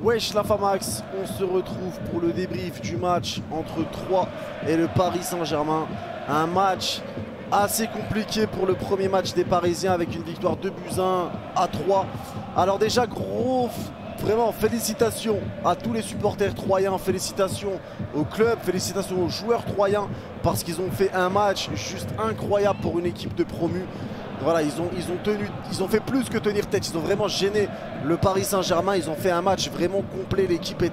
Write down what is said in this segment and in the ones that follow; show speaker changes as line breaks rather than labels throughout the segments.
Wesh la Famax, on se retrouve pour le débrief du match entre Troyes et le Paris Saint-Germain. Un match assez compliqué pour le premier match des Parisiens avec une victoire 2-1 à 3. Alors déjà vraiment félicitations à tous les supporters troyens, félicitations au club, félicitations aux joueurs troyens parce qu'ils ont fait un match juste incroyable pour une équipe de promus. Voilà, ils ont fait plus que tenir tête, ils ont vraiment gêné le Paris Saint-Germain, ils ont fait un match vraiment complet, l'équipe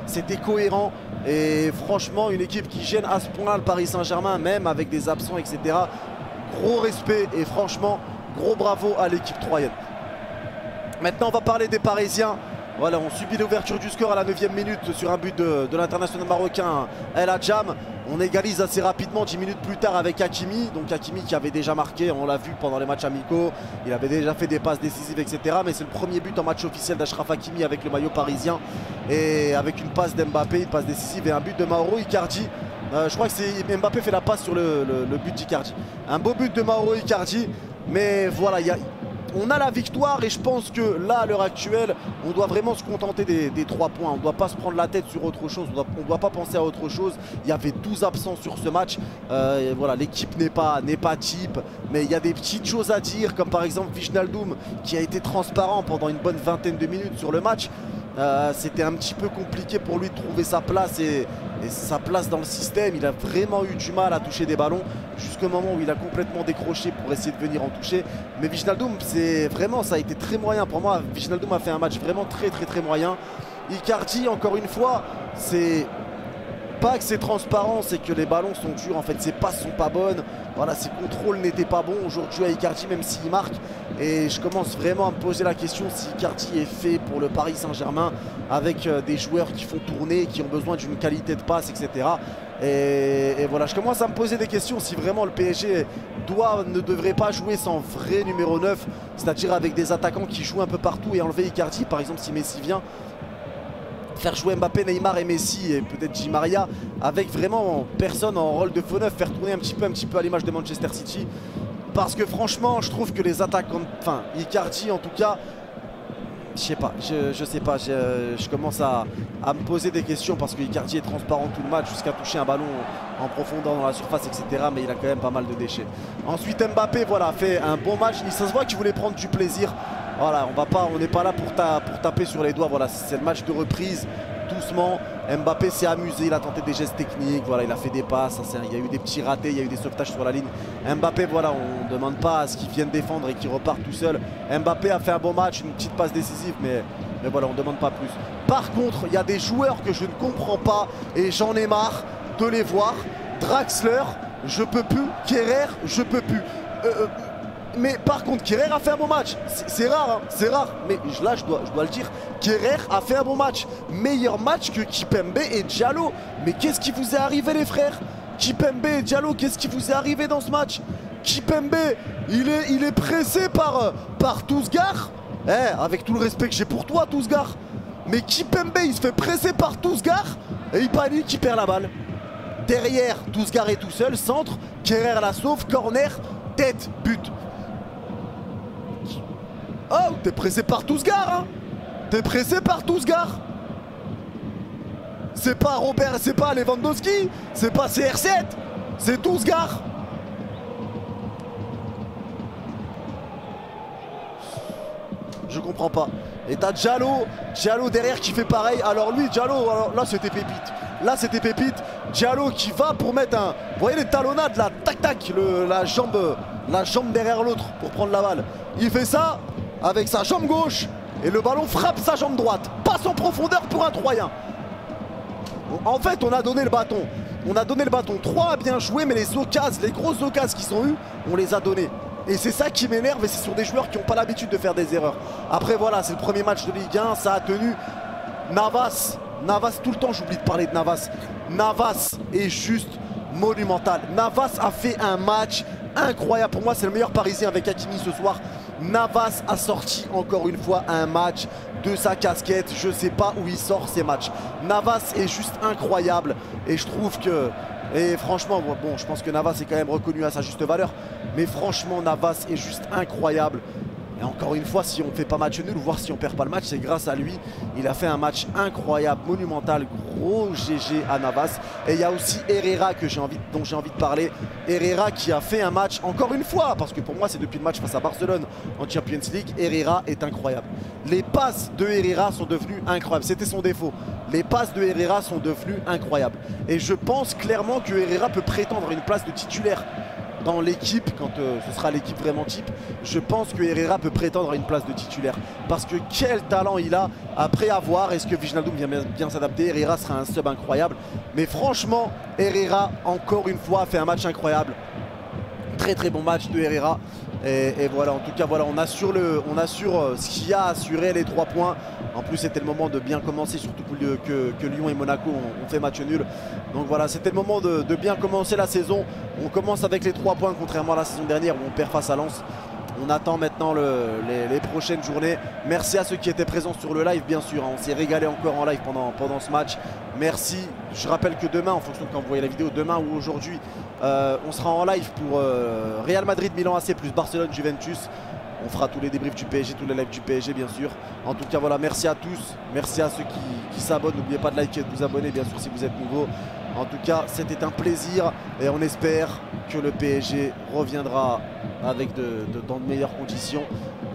c'était cohérent et franchement une équipe qui gêne à ce point-là le Paris Saint-Germain, même avec des absents etc. Gros respect et franchement gros bravo à l'équipe troyenne. Maintenant on va parler des Parisiens. Voilà, on subit l'ouverture du score à la 9e minute sur un but de l'international marocain El Hadjam. On égalise assez rapidement 10 minutes plus tard avec Hakimi. Donc Hakimi qui avait déjà marqué, on l'a vu pendant les matchs amicaux. Il avait déjà fait des passes décisives, etc. Mais c'est le premier but en match officiel d'Achraf Hakimi avec le maillot parisien. Et avec une passe d'Mbappé, une passe décisive et un but de Mauro Icardi. Je crois que c'est Mbappé fait la passe sur le but d'Icardi. Un beau but de Mauro Icardi. Mais voilà, on a la victoire et je pense que là à l'heure actuelle on doit vraiment se contenter des 3 points. On ne doit pas se prendre la tête sur autre chose, on ne doit pas penser à autre chose. Il y avait 12 absents sur ce match, voilà, l'équipe n'est pas type, mais il y a des petites choses à dire comme par exemple Wijnaldum qui a été transparent pendant une bonne vingtaine de minutes sur le match. C'était un petit peu compliqué pour lui de trouver sa place et sa place dans le système. Il a vraiment eu du mal à toucher des ballons jusqu'au moment où il a complètement décroché pour essayer de venir en toucher. Mais Wijnaldum, ça a été très moyen pour moi. Wijnaldum a fait un match vraiment très moyen. Icardi, encore une fois, c'est pas que c'est transparent, c'est que les ballons sont durs. En fait, ses passes sont pas bonnes. Voilà, ses contrôles n'étaient pas bons aujourd'hui à Icardi, même s'il marque. Et je commence vraiment à me poser la question si Icardi est fait pour le Paris Saint-Germain avec des joueurs qui font tourner, qui ont besoin d'une qualité de passe, etc. Et voilà, je commence à me poser des questions si vraiment le PSG ne devrait pas jouer sans vrai numéro 9, c'est-à-dire avec des attaquants qui jouent un peu partout et enlever Icardi, par exemple si Messi vient. Faire jouer Mbappé, Neymar et Messi et peut-être Di Maria avec vraiment personne en rôle de faux neuf, faire tourner un petit peu à l'image de Manchester City. Parce que franchement, je trouve que les attaquants, enfin Icardi en tout cas, je sais pas, je commence à me poser des questions parce que Icardi est transparent tout le match jusqu'à toucher un ballon en profondeur dans la surface, etc. Mais il a quand même pas mal de déchets. Ensuite Mbappé, voilà, fait un bon match. Ça se voit qu'il voulait prendre du plaisir. Voilà, on n'est pas là pour taper sur les doigts. Voilà, c'est le match de reprise, doucement. Mbappé s'est amusé, il a tenté des gestes techniques, voilà, il a fait des passes, il y a eu des petits ratés, il y a eu des sauvetages sur la ligne. Mbappé, voilà, on ne demande pas à ce qu'il vienne défendre et qu'il reparte tout seul. Mbappé a fait un bon match, une petite passe décisive, mais voilà, on ne demande pas plus. Par contre, il y a des joueurs que je ne comprends pas et j'en ai marre de les voir. Draxler, je peux plus. Kerrer, je peux plus. Mais par contre, Kerrer a fait un bon match. C'est rare, hein, c'est rare. Mais là, je dois le dire. Kerrer a fait un bon match. Meilleur match que Kimpembe et Diallo. Mais qu'est-ce qui vous est arrivé, les frères? Kimpembe et Diallo, qu'est-ce qui vous est arrivé dans ce match? Kimpembe, il est pressé par Tousgar. Avec tout le respect que j'ai pour toi, Tousgar. Mais Kimpembe, il se fait presser par Tousgar. Et il panique, il perd la balle. Derrière, Tousgar est tout seul. Centre, Kerrer la sauve. Corner, tête, but. Oh, t'es pressé par Tousgar, hein? T'es pressé par Tousgar. C'est pas Robert, c'est pas Lewandowski, c'est pas CR7, c'est Tousgar. Je comprends pas. Et t'as Diallo derrière qui fait pareil. Alors lui, Diallo, alors là c'était pépite. Là c'était pépite. Diallo qui va pour mettre un... Vous voyez les talonnades là, tac tac, la jambe derrière l'autre pour prendre la balle. Il fait ça avec sa jambe gauche et le ballon frappe sa jambe droite. Passe en profondeur pour un Troyen. En fait, on a donné le bâton. On a donné le bâton. Troyes a bien joué, mais les grosses occasions qu'ils ont eues, on les a données. Et c'est ça qui m'énerve et c'est sur des joueurs qui n'ont pas l'habitude de faire des erreurs. Après voilà, c'est le premier match de Ligue 1, ça a tenu. Navas, tout le temps j'oublie de parler de Navas. Navas est juste monumental. Navas a fait un match incroyable. Pour moi, c'est le meilleur Parisien avec Hakimi ce soir. Navas a sorti encore une fois un match de sa casquette. Je sais pas où il sort ces matchs. Navas est juste incroyable. Et je trouve que... Et franchement, bon, je pense que Navas est quand même reconnu à sa juste valeur. Mais franchement, Navas est juste incroyable. Et encore une fois, si on ne fait pas match nul, voire si on perd pas le match, c'est grâce à lui. Il a fait un match incroyable, monumental, gros GG à Navas. Et il y a aussi Herrera dont j'ai envie de parler. Herrera qui a fait un match, encore une fois, parce que pour moi c'est depuis le match face à Barcelone en Champions League, Herrera est incroyable. Les passes de Herrera sont devenues incroyables, c'était son défaut. Les passes de Herrera sont devenues incroyables. Et je pense clairement que Herrera peut prétendre à une place de titulaire dans l'équipe, quand ce sera l'équipe vraiment type. Je pense que Herrera peut prétendre à une place de titulaire, parce que quel talent il a. Après avoir, est-ce que Wijnaldum vient bien s'adapter? Herrera sera un sub incroyable, mais franchement Herrera encore une fois fait un match incroyable. Très très bon match de Herrera. Et voilà, en tout cas voilà, on assure ce qui a assuré les 3 points. En plus c'était le moment de bien commencer, surtout que Lyon et Monaco ont fait match nul. Donc voilà, c'était le moment de bien commencer la saison. On commence avec les 3 points, contrairement à la saison dernière où on perd face à Lens. On attend maintenant les prochaines journées. Merci à ceux qui étaient présents sur le live, bien sûr. On s'est régalé encore en live pendant ce match. Merci. Je rappelle que demain, en fonction de quand vous voyez la vidéo, demain ou aujourd'hui, on sera en live pour Real Madrid, Milan AC plus Barcelone, Juventus. On fera tous les débriefs du PSG, tous les lives du PSG, bien sûr. En tout cas, voilà, merci à tous. Merci à ceux qui s'abonnent. N'oubliez pas de liker et de vous abonner, bien sûr, si vous êtes nouveau. En tout cas, c'était un plaisir et on espère que le PSG reviendra avec dans de meilleures conditions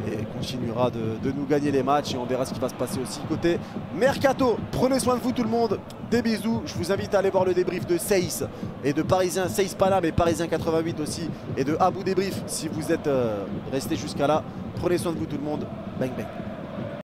et continuera de nous gagner les matchs, et on verra ce qui va se passer aussi côté Mercato. Prenez soin de vous tout le monde, des bisous. Je vous invite à aller voir le débrief de Seiss et de Parisien, Seiss pas là mais Parisien 88 aussi, et de Abou Débrief si vous êtes resté jusqu'à là. Prenez soin de vous tout le monde, bang bang.